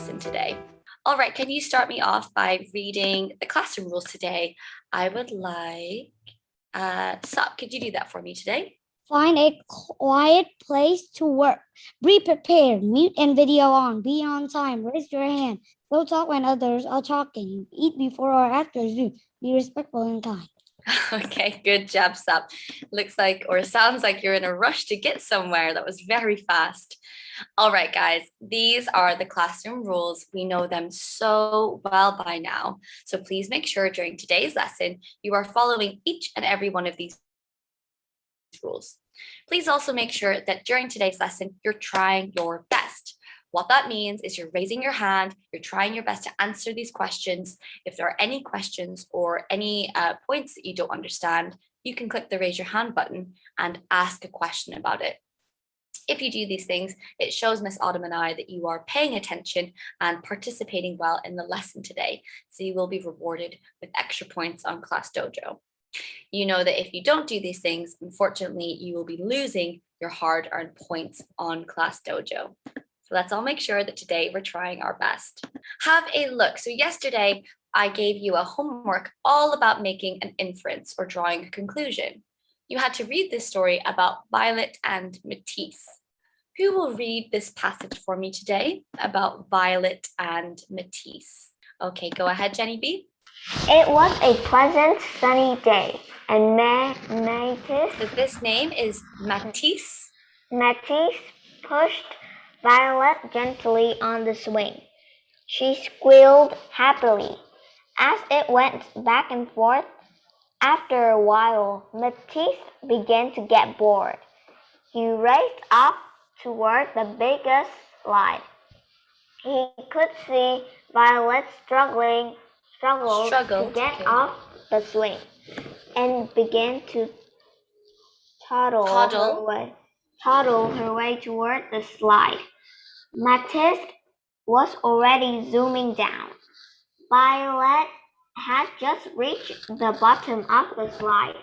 lesson today. All right, can you start me off by reading the classroom rules today? I would like, Sup, could you do that for me today? Find a quiet place to work. Be prepared. Mute and video on. Be on time. Raise your hand. Don't talk when others are talking. Eat before or after Zoom. Be respectful and kind. Okay, good job, Sup. Looks like or sounds like you're in a rush to get somewhere. That was very fast. All right, guys, these are the classroom rules. We know them so well by now. So please make sure during today's lesson, you are following each and every one of these rules. Please also make sure that during today's lesson, you're trying your best. What that means is you're raising your hand, you're trying your best to answer these questions. If there are any questions or any points that you don't understand, you can click the raise your hand button and ask a question about it. If you do these things, it shows Miss Autumn and I that you are paying attention and participating well in the lesson today. So you will be rewarded with extra points on Class Dojo. You know that if you don't do these things, unfortunately, you will be losing your hard-earned points on Class Dojo. So let's all make sure that today we're trying our best. Have a look. So yesterday, I gave you a homework all about making an inference or drawing a conclusion. You had to read this story about Violet and Matisse. Who will read this passage for me today about Violet and Matisse? Okay, go ahead, Jenny B. It was a pleasant sunny day, and Matisse. So this name is Matisse. Matisse pushed Violet gently on the swing. She squealed happily as it went back and forth. After a while, Matisse began to get bored. He raced off toward the biggest slide. He could see Violet struggled to get off the swing and began to toddle her way toward the slide. Matisse was already zooming down. Violet had just reached the bottom of the slide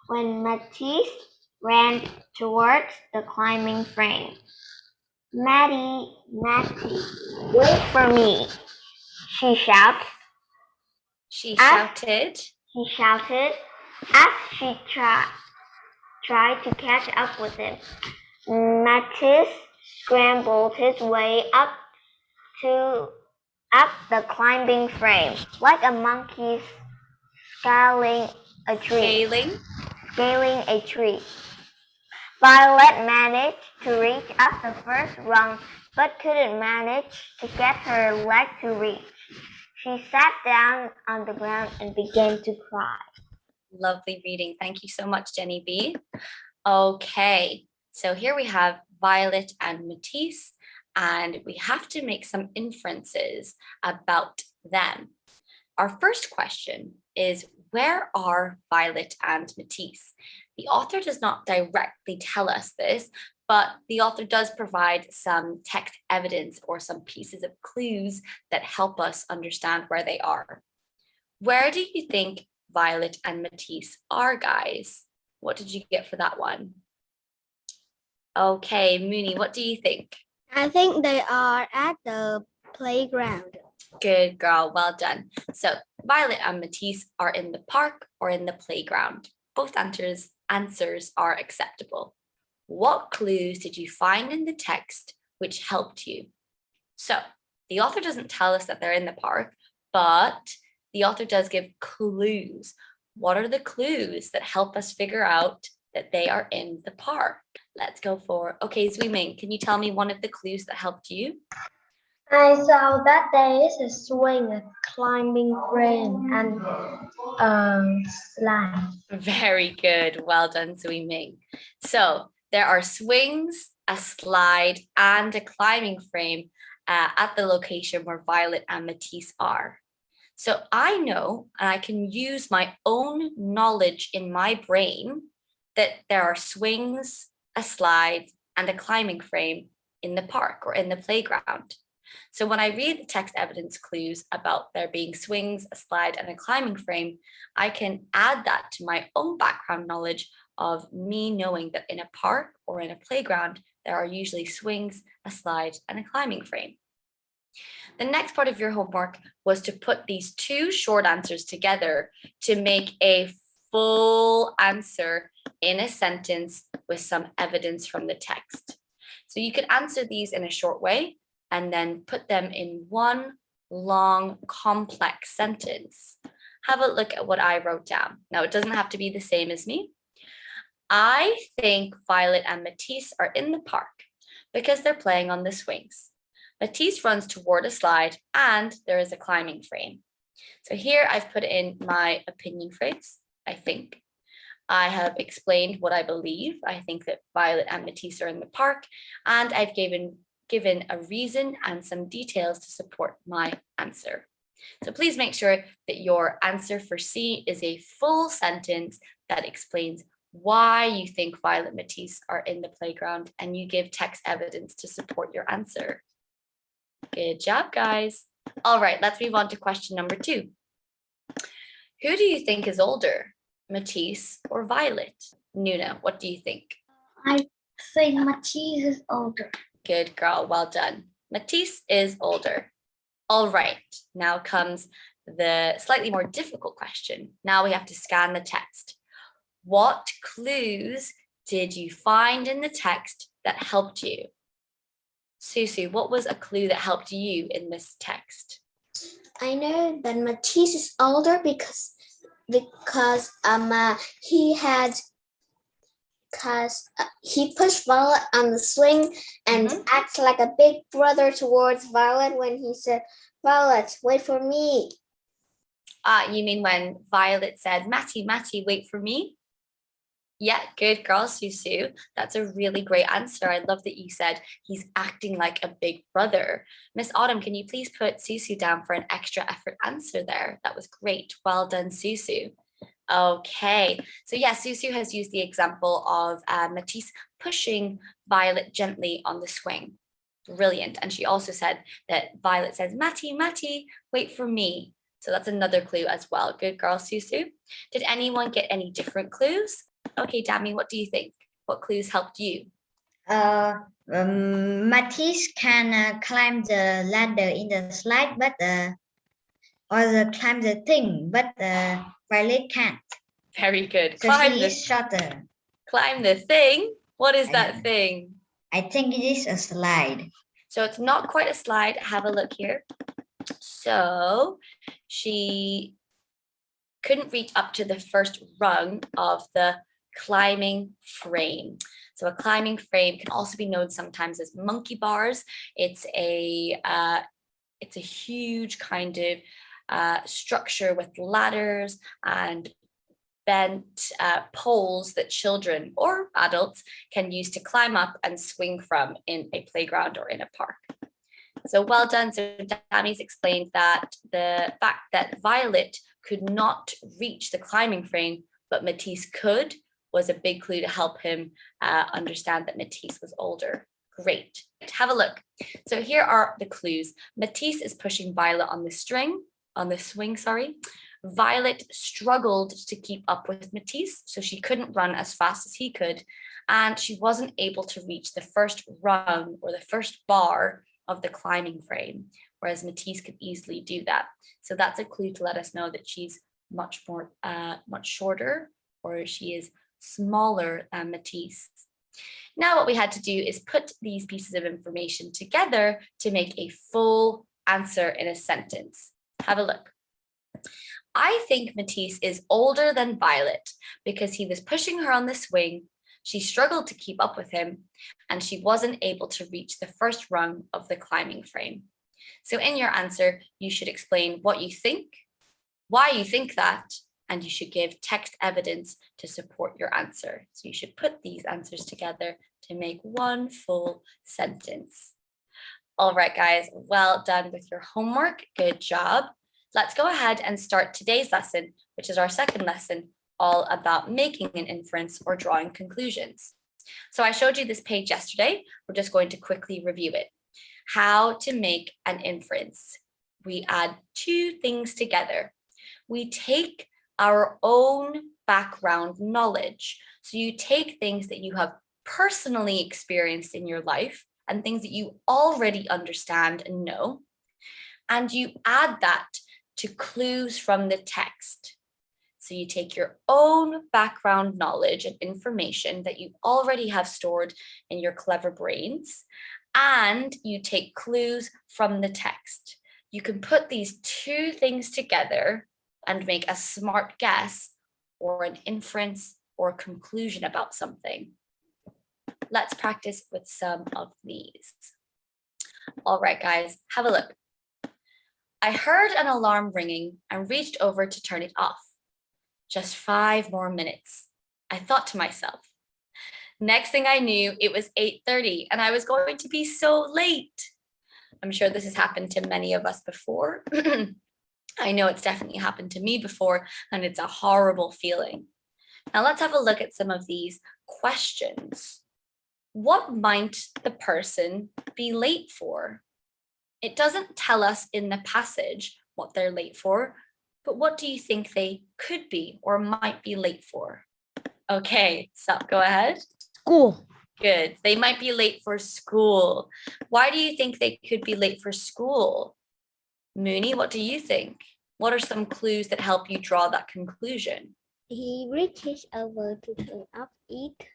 when Matisse ran towards the climbing frame. Mattie, wait for me, she shouted. She shouted as she tried to catch up with him. Matisse scrambled his way up the climbing frame like a monkey scaling a tree. Violet managed to reach up the first rung, but couldn't manage to get her leg to reach. She sat down on the ground and began to cry. Lovely reading. Thank you so much, Jenny B. Okay, so here we have Violet and Matisse, and we have to make some inferences about them. Our first question is, where are Violet and Matisse? The author does not directly tell us this, but the author does provide some text evidence or some pieces of clues that help us understand where they are. Where do you think Violet and Matisse are, guys? What did you get for that one? Okay, Mooney, what do you think? I think they are at the playground. Good girl, well done. So Violet and Matisse are in the park or in the playground. Both answers are acceptable. What clues did you find in the text which helped you? So the author doesn't tell us that they're in the park, but the author does give clues. What are the clues that help us figure out that they are in the park? Let's go for, okay, Zwee-Ming, can you tell me one of the clues that helped you? I saw that there is a swing, a climbing frame, and slide. Very good. Well done, Zwee-Ming. So there are swings, a slide, and a climbing frame at the location where Violet and Matisse are. So I know, and I can use my own knowledge in my brain that there are swings, a slide, and a climbing frame in the park or in the playground. So when I read the text evidence clues about there being swings, a slide, and a climbing frame, I can add that to my own background knowledge of me knowing that in a park or in a playground, there are usually swings, a slide, and a climbing frame. The next part of your homework was to put these two short answers together to make a full answer in a sentence with some evidence from the text. So you could answer these in a short way and then put them in one long, complex sentence. Have a look at what I wrote down. Now, it doesn't have to be the same as me. I think Violet and Matisse are in the park because they're playing on the swings. Matisse runs toward a slide and there is a climbing frame. So here I've put in my opinion phrase, I think. I have explained what I believe. I think that Violet and Matisse are in the park, and I've given a reason and some details to support my answer. So please make sure that your answer for C is a full sentence that explains why you think Violet and Matisse are in the playground, and you give text evidence to support your answer. Good job, guys. All right, let's move on to question number 2. Who do you think is older, Matisse or Violet? Nuna, what do you think? I think Matisse is older. Good girl, well done. Matisse is older. All right, now comes the slightly more difficult question. Now we have to scan the text. What clues did you find in the text that helped you? Susu, what was a clue that helped you in this text? I know that Matisse is older because he pushed Violet on the swing and acts like a big brother towards Violet when he said, "Violet, wait for me." You mean when Violet said, Matty, wait for me? Yeah, good girl, Susu. That's a really great answer. I love that you said he's acting like a big brother. Miss Autumn, can you please put Susu down for an extra effort answer there? That was great. Well done, Susu. Okay, so yeah, Susu has used the example of Matisse pushing Violet gently on the swing. Brilliant. And she also said that Violet says, Matty, wait for me. So that's another clue as well. Good girl, Susu. Did anyone get any different clues? Okay, Dami, what do you think? What clues helped you? Matisse can climb the ladder in the slide, but climb the thing, but Violet can't. Very good. So she is shorter. Climb the thing. What is that thing? I think it is a slide. So it's not quite a slide. Have a look here. So she couldn't reach up to the first rung of the climbing frame. So a climbing frame can also be known sometimes as monkey bars. It's a huge kind of structure with ladders and bent poles that children or adults can use to climb up and swing from in a playground or in a park. So well done. So Dami's explained that the fact that Violet could not reach the climbing frame, but Matisse could, was a big clue to help him understand that Matisse was older. Great. Have a look. So here are the clues. Matisse is pushing Violet on the swing. Violet struggled to keep up with Matisse, so she couldn't run as fast as he could, and she wasn't able to reach the first rung or the first bar of the climbing frame, whereas Matisse could easily do that. So that's a clue to let us know that she's much shorter, or she is smaller than Matisse. Now what we had to do is put these pieces of information together to make a full answer in a sentence. Have a look. I think Matisse is older than Violet because he was pushing her on the swing. She struggled to keep up with him, and she wasn't able to reach the first rung of the climbing frame. So in your answer, you should explain what you think, why you think that, and you should give text evidence to support your answer. So you should put these answers together to make one full sentence. All right, guys, well done with your homework. Good job. Let's go ahead and start today's lesson, which is our second lesson, all about making an inference or drawing conclusions. So I showed you this page yesterday. We're just going to quickly review it. How to make an inference. We add two things together. We take our own background knowledge. So you take things that you have personally experienced in your life and things that you already understand and know, and you add that to clues from the text. So you take your own background knowledge and information that you already have stored in your clever brains, and you take clues from the text. You can put these two things together and make a smart guess or an inference or conclusion about something. Let's practice with some of these. All right, guys, have a look. I heard an alarm ringing and reached over to turn it off. Just 5 more minutes, I thought to myself. Next thing I knew, it was 8:30 and I was going to be so late. I'm sure this has happened to many of us before. I know it's definitely happened to me before, and it's a horrible feeling. Now let's have a look at some of these questions. What might the person be late for? It doesn't tell us in the passage what they're late for, but what do you think they could be or might be late for? Okay, so go ahead. School. Good. They might be late for school. Why do you think they could be late for school? Mooney, what do you think? What are some clues that help you draw that conclusion? He reaches over to turn off it,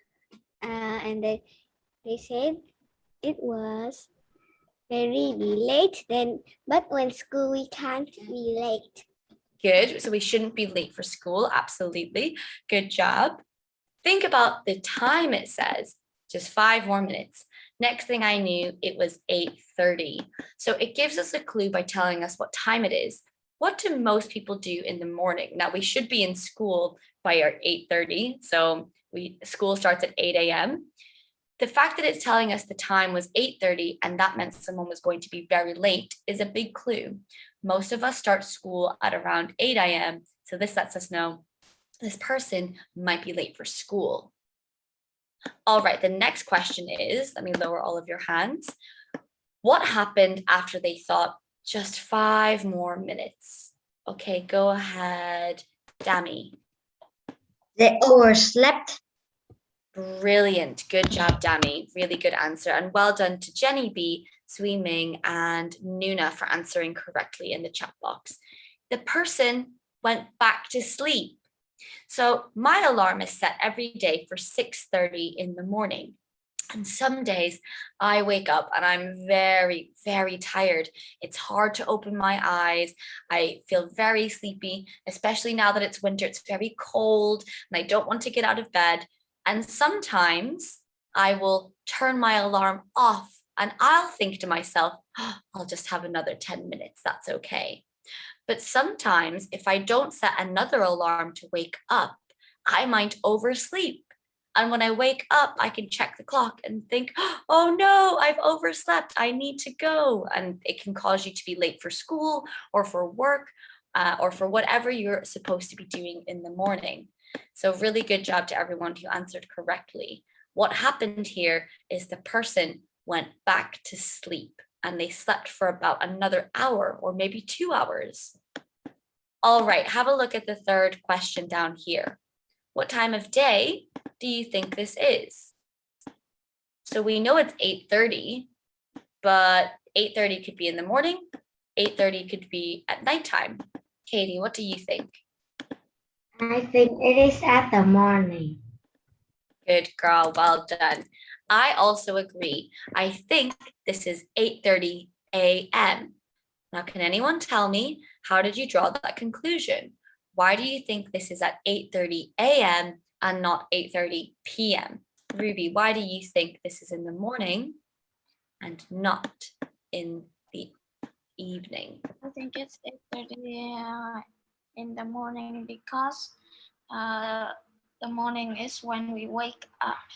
and they said it was very late then, but when school we can't be late. Good. So we shouldn't be late for school. Absolutely. Good job. Think about the time it says. Just 5 more minutes. Next thing I knew, it was 8:30. So it gives us a clue by telling us what time it is. What do most people do in the morning? Now we should be in school by our 8:30. So school starts at 8 a.m. The fact that it's telling us the time was 8:30 and that meant someone was going to be very late is a big clue. Most of us start school at around 8 a.m. So this lets us know this person might be late for school. All right, the next question is, let me lower all of your hands. What happened after they thought just 5 more minutes? Okay, go ahead, Dami. They overslept. Brilliant. Good job, Dami. Really good answer. And well done to Jenny B, Sui Ming, and Nuna for answering correctly in the chat box. The person went back to sleep. So my alarm is set every day for 6:30 in the morning. And some days I wake up and I'm very, very tired. It's hard to open my eyes. I feel very sleepy, especially now that it's winter. It's very cold and I don't want to get out of bed. And sometimes I will turn my alarm off and I'll think to myself, oh, I'll just have another 10 minutes. That's okay. But sometimes if I don't set another alarm to wake up, I might oversleep. And when I wake up, I can check the clock and think, oh no, I've overslept. I need to go. And it can cause you to be late for school or for work or for whatever you're supposed to be doing in the morning. So really good job to everyone who answered correctly. What happened here is the person went back to sleep and they slept for about another hour or maybe 2 hours. All right, have a look at the third question down here. What time of day do you think this is? So we know it's 8:30, but 8:30 could be in the morning, 8:30 could be at nighttime. Katie, what do you think? I think it is at the morning. Good girl, well done. I also agree. I think this is 8:30 a.m. Now, can anyone tell me, how did you draw that conclusion? Why do you think this is at 8:30 a.m. and not 8:30 p.m.? Ruby, why do you think this is in the morning and not in the evening? I think it's 8:30 in the morning because the morning is when we wake up.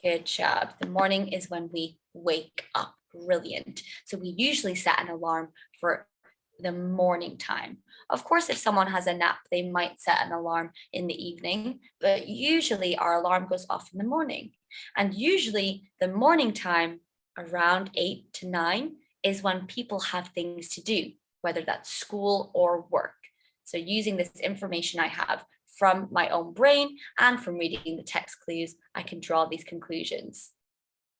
Good job. The morning is when we wake up. Brilliant. So we usually set an alarm for the morning time. Of course, if someone has a nap, they might set an alarm in the evening, but usually our alarm goes off in the morning. And usually the morning time around 8 to 9 is when people have things to do, whether that's school or work. So using this information I have from my own brain and from reading the text clues, I can draw these conclusions.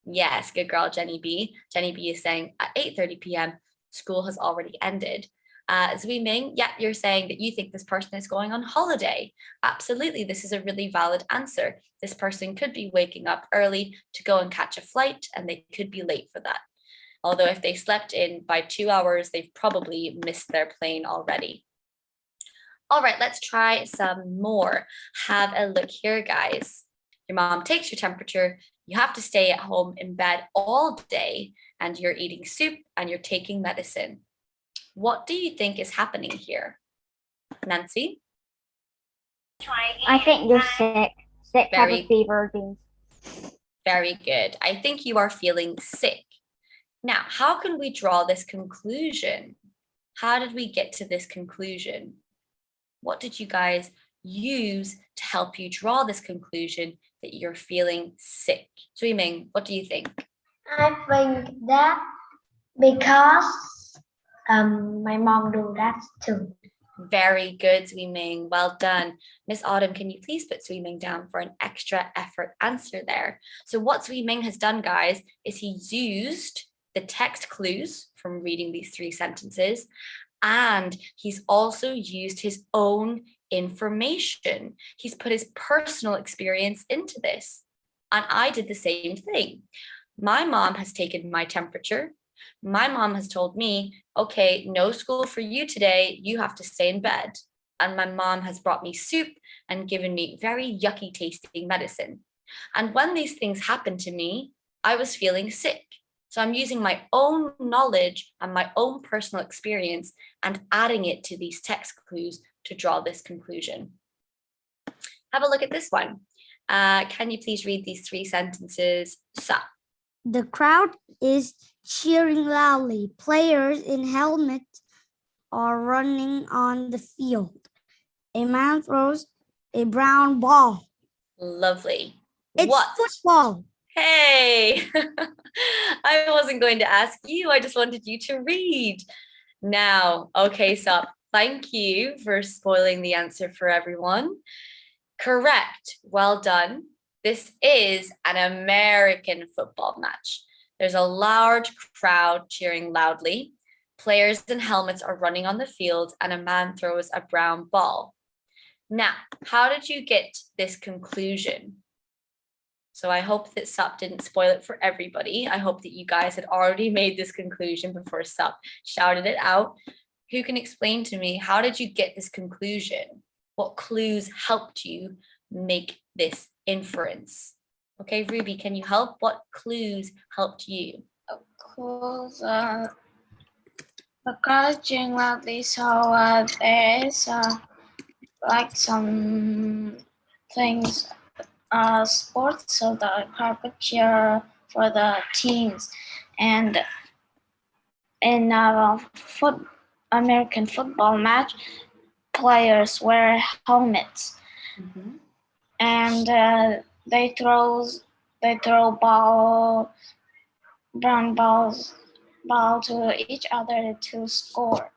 Yes, good girl, Jenny B. Jenny B is saying at 8:30 p.m. School has already ended. Zui Ming, yeah, you're saying that you think this person is going on holiday. Absolutely, this is a really valid answer. This person could be waking up early to go and catch a flight, and they could be late for that. Although if they slept in by 2 hours, they've probably missed their plane already. All right, let's try some more. Have a look here, guys. Your mom takes your temperature. You have to stay at home in bed all day, and you're eating soup and you're taking medicine. What do you think is happening here? Nancy? I think you're sick. Sick, have Very- a fever, things. Very good. I think you are feeling sick. Now, how can we draw this conclusion? How did we get to this conclusion? What did you guys use to help you draw this conclusion that you're feeling sick? Zui Ming, what do you think? I think that because my mom do that too. Very good, Zui Ming. Well done. Miss Autumn, can you please put Zui Ming down for an extra effort answer there? So what Zui Ming has done, guys, is he's used the text clues from reading these 3 sentences, and he's also used his own information. He's put his personal experience into this. And I did the same thing. My mom has taken my temperature. My mom has told me, okay, no school for you today. You have to stay in bed. And my mom has brought me soup and given me very yucky tasting medicine. And when these things happened to me, I was feeling sick. So I'm using my own knowledge and my own personal experience and adding it to these text clues to draw this conclusion. Have a look at this one. Can you please read these 3 sentences? Sa. The crowd is cheering loudly. Players in helmets are running on the field. A man throws a brown ball. Lovely. It's What? football. Hey, I wasn't going to ask you. I just wanted you to read. Now, okay, so thank you for spoiling the answer for everyone. Correct. Well done. This is an American football match. There's a large crowd cheering loudly. Players in helmets are running on the field, and a man throws a brown ball. Now, how did you get this conclusion? So I hope that Sup didn't spoil it for everybody. I hope that you guys had already made this conclusion before Sup shouted it out. Who can explain to me, how did you get this conclusion? What clues helped you make this inference? Okay, Ruby, can you help? What clues helped you? Because the crowd is cheering loudly, so there is like some things, sports, so the crowd could cheer for the teams, and in a American football match, players wear helmets, and they throw brown ball to each other to score.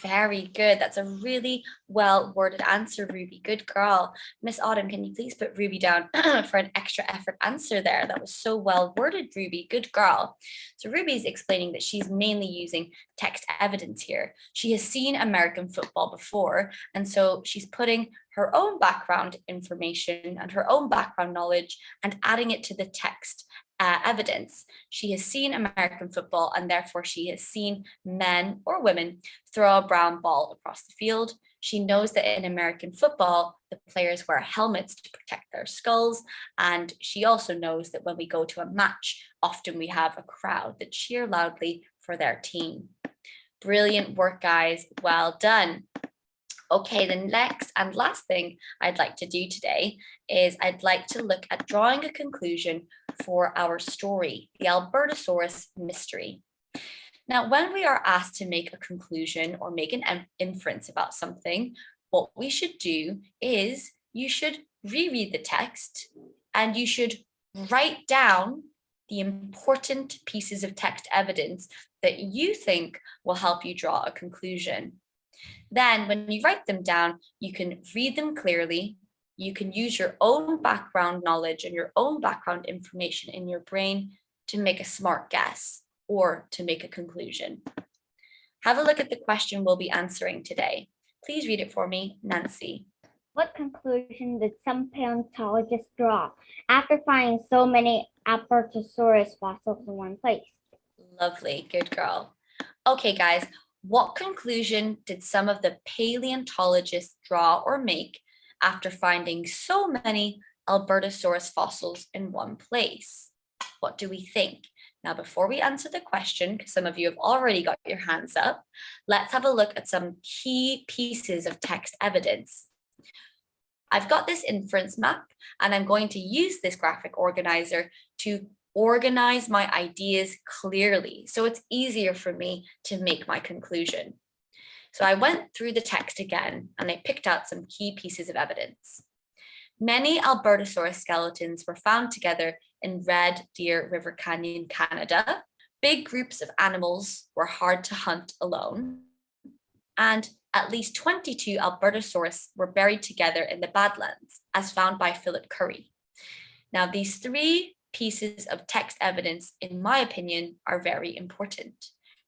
Very good. That's a really well worded answer, Ruby. Good girl. Miss Autumn, can you please put Ruby down for an extra effort answer there? That was so well worded, Ruby. Good girl. So Ruby's explaining that she's mainly using text evidence here. She has seen American football before, and so she's putting her own background information and her own background knowledge and adding it to the text evidence. She has seen American football, and therefore she has seen men or women throw a brown ball across the field. She knows that in American football, the players wear helmets to protect their skulls. And she also knows that when we go to a match, often we have a crowd that cheer loudly for their team. Brilliant work, guys. Well done. Okay, the next and last thing I'd like to do today is I'd like to look at drawing a conclusion for our story, the Albertosaurus mystery. Now, when we are asked to make a conclusion or make an inference about something, what we should do is you should reread the text and you should write down the important pieces of text evidence that you think will help you draw a conclusion. Then when you write them down, you can read them clearly. You can use your own background knowledge and your own background information in your brain to make a smart guess or to make a conclusion. Have a look at the question we'll be answering today. Please read it for me, Nancy. What conclusion did some paleontologists draw after finding so many Albertosaurus fossils in one place? Lovely, good girl. Okay, guys, what conclusion did some of the paleontologists draw or make after finding so many Albertosaurus fossils in one place? What do we think? Now, before we answer the question, because some of you have already got your hands up, let's have a look at some key pieces of text evidence. I've got this inference map, and I'm going to use this graphic organizer to organize my ideas clearly, so it's easier for me to make my conclusion. So I went through the text again, and I picked out some key pieces of evidence. Many Albertosaurus skeletons were found together in Red Deer River Canyon, Canada. Big groups of animals were hard to hunt alone. And at least 22 Albertosaurus were buried together in the Badlands, as found by Philip Currie. Now, these three pieces of text evidence, in my opinion, are very important.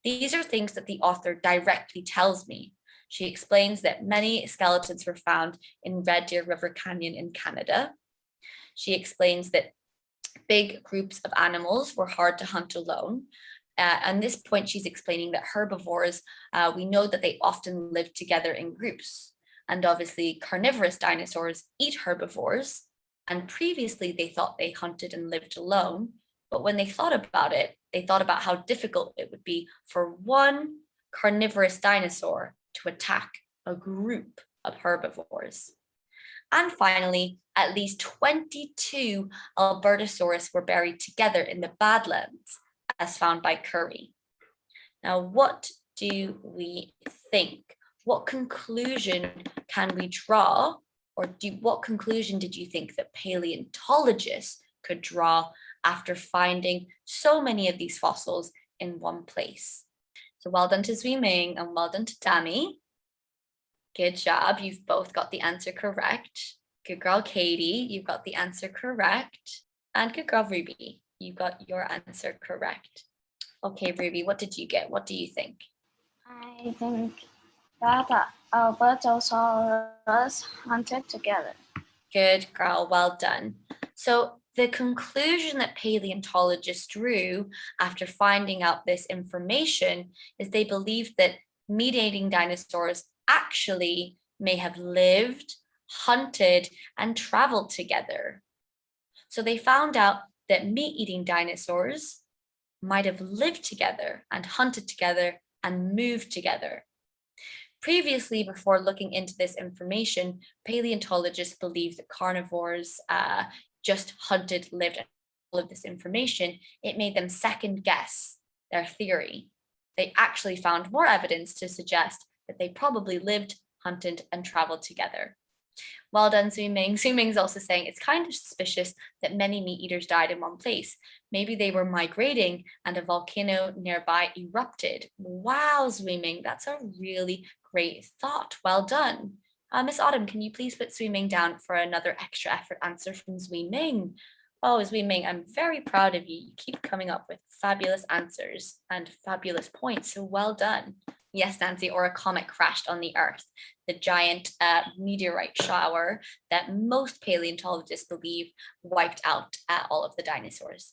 These are things that the author directly tells me. She explains that many skeletons were found in Red Deer River Canyon in Canada. She explains that big groups of animals were hard to hunt alone. At this point, she's explaining that herbivores, we know that they often live together in groups. And obviously, carnivorous dinosaurs eat herbivores. And previously, they thought they hunted and lived alone. But when they thought about it, they thought about how difficult it would be for one carnivorous dinosaur to attack a group of herbivores. And finally, at least 22 Albertosaurus were buried together in the Badlands, as found by Currie. Now, what do we think? What conclusion can we draw, or what conclusion did you think that paleontologists could draw after finding so many of these fossils in one place? So well done to Zui Ming and well done to Dami. Good job, you've both got the answer correct. Good girl, Katie, you've got the answer correct. And good girl, Ruby, you got your answer correct. Okay, Ruby, what did you get? What do you think? I think that Albertosaurus hunted together. Good girl, well done. So the conclusion that paleontologists drew after finding out this information is they believed that meat-eating dinosaurs actually may have lived, hunted, and traveled together. So they found out that meat-eating dinosaurs might have lived together and hunted together and moved together. Previously, before looking into this information, paleontologists believed that carnivores just hunted, lived, and all of this information. It made them second guess their theory. They actually found more evidence to suggest that they probably lived, hunted, and traveled together. Well done, Zui Ming. Zui Ming's also saying it's kind of suspicious that many meat eaters died in one place. Maybe they were migrating and a volcano nearby erupted. Wow, Zui Ming, that's a really great thought. Well done. Miss Autumn, can you please put Zui Ming down for another extra effort answer from Zui Ming? Oh, Zui Ming, I'm very proud of you. You keep coming up with fabulous answers and fabulous points, so well done. Yes, Nancy, or a comet crashed on the Earth, the giant meteorite shower that most paleontologists believe wiped out all of the dinosaurs.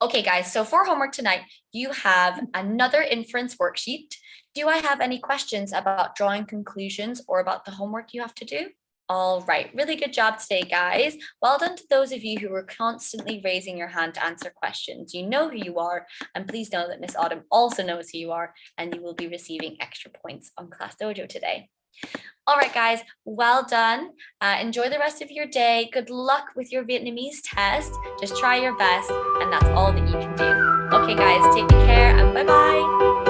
Okay, guys, so for homework tonight, you have another inference worksheet. Do I have any questions about drawing conclusions or about the homework you have to do? All right, really good job today, guys. Well done to those of you who were constantly raising your hand to answer questions. You know who you are, and please know that Miss Autumn also knows who you are, and you will be receiving extra points on Class Dojo today. All right, guys, well done. Enjoy the rest of your day. Good luck with your Vietnamese test. Just try your best, and that's all that you can do. Okay, guys, take care, and bye-bye.